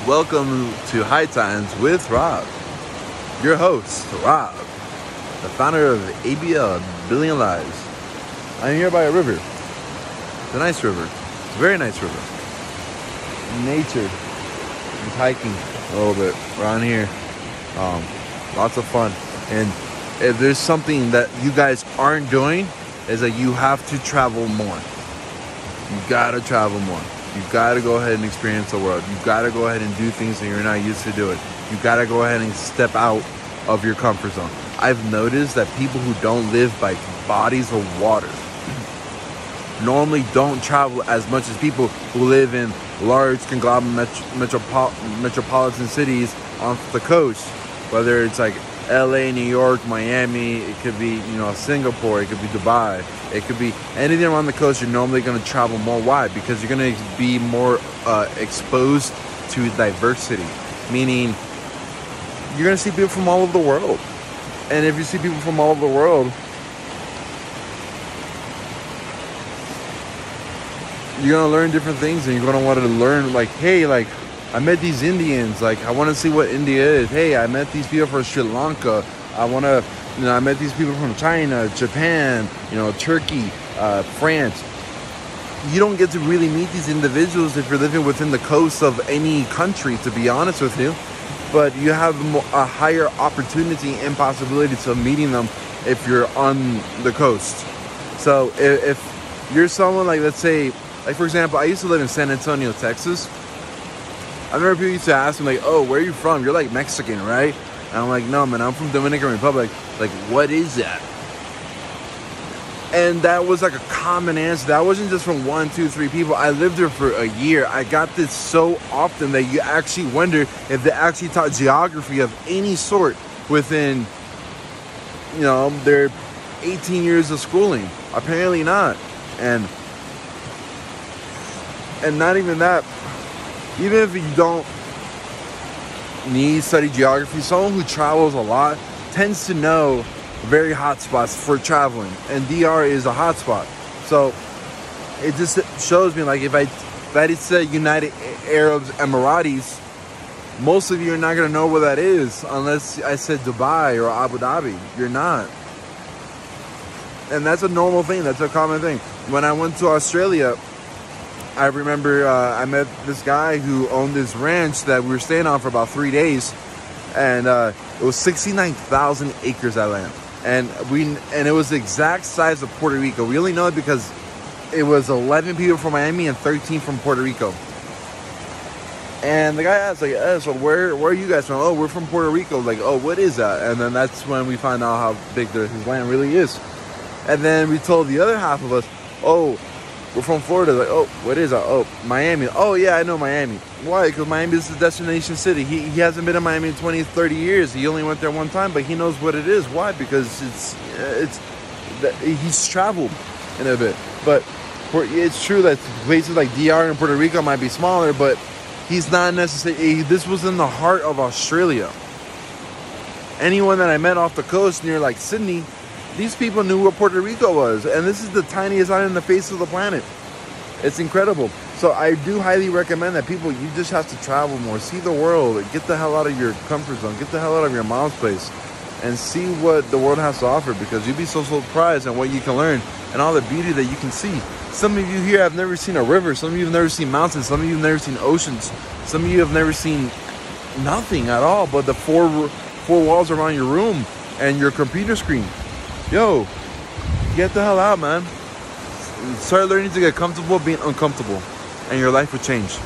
Welcome to High Times with Rob, your host, Rob, the founder of ABL, Billion Lives. I'm here by a river. It's a nice river. It's a very nice river. Nature. Just hiking a little bit around here. Lots of fun. And if there's something that you guys aren't doing, is that you have to travel more. You gotta travel more. You gotta go ahead and experience the world. You gotta go ahead and do things that you're not used to doing. You gotta go ahead and step out of your comfort zone. I've noticed that people who don't live by bodies of water normally don't travel as much as people who live in large conglomerate metropolitan cities on the coast, whether it's like LA, New York, Miami, it could be, Singapore, it could be Dubai, it could be anything around the coast. You're normally going to travel more. Why? Because you're going to be more exposed to diversity, meaning you're going to see people from all over the world. And if you see people from all over the world, you're going to learn different things, and you're going to want to learn, like, hey, like, I met these Indians, like, I want to see what India is. Hey, I met these people from Sri Lanka. I met these people from China, Japan, Turkey, France. You don't get to really meet these individuals if you're living within the coast of any country, to be honest with you. But you have a higher opportunity and possibility to meeting them if you're on the coast. So if you're someone like, let's say, like, for example, I used to live in San Antonio, Texas. I remember people used to ask me, like, oh, where are you from? You're like Mexican, right? And I'm like, no, man, I'm from Dominican Republic. Like, what is that? And that was like a common answer. That wasn't just from 1, 2, 3 people. I lived there for a year. I got this so often that you actually wonder if they actually taught geography of any sort within, their 18 years of schooling. Apparently not. And not even that. Even if you don't need to study geography, someone who travels a lot tends to know very hot spots for traveling, and DR is a hot spot. So it just shows me, like, if I said United Arab Emirates, most of you are not going to know where that is unless I said Dubai or Abu Dhabi. You're not. And that's a normal thing. That's a common thing. When I went to Australia, I remember I met this guy who owned this ranch that we were staying on for about 3 days, and it was 69,000 acres of land, and it was the exact size of Puerto Rico. We only know it because it was 11 people from Miami and 13 from Puerto Rico. And the guy asked, like, so where are you guys from? Oh, we're from Puerto Rico. Like, oh, what is that? And then that's when we find out how big his land really is. And then we told the other half of us, oh, we're from Florida. Like, oh, what is that? Oh, Miami. Oh, yeah, I know Miami. Why? Because Miami is the destination city. He hasn't been in Miami in 20, 30 years. He only went there one time, but he knows what it is. Why? Because he's traveled in a bit. But it's true that places like DR and Puerto Rico might be smaller, but he's not necessarily. This was in the heart of Australia. Anyone that I met off the coast near, like, Sydney, these people knew where Puerto Rico was, and this is the tiniest island on the face of the planet. It's incredible. So I do highly recommend that people, you just have to travel more, see the world, get the hell out of your comfort zone, get the hell out of your mom's place, and see what the world has to offer, because you'll be so surprised at what you can learn and all the beauty that you can see. Some of you here have never seen a river. Some of you have never seen mountains. Some of you have never seen oceans. Some of you have never seen nothing at all but the four walls around your room and your computer screen. Yo, get the hell out, man. Start learning to get comfortable being uncomfortable, and your life will change.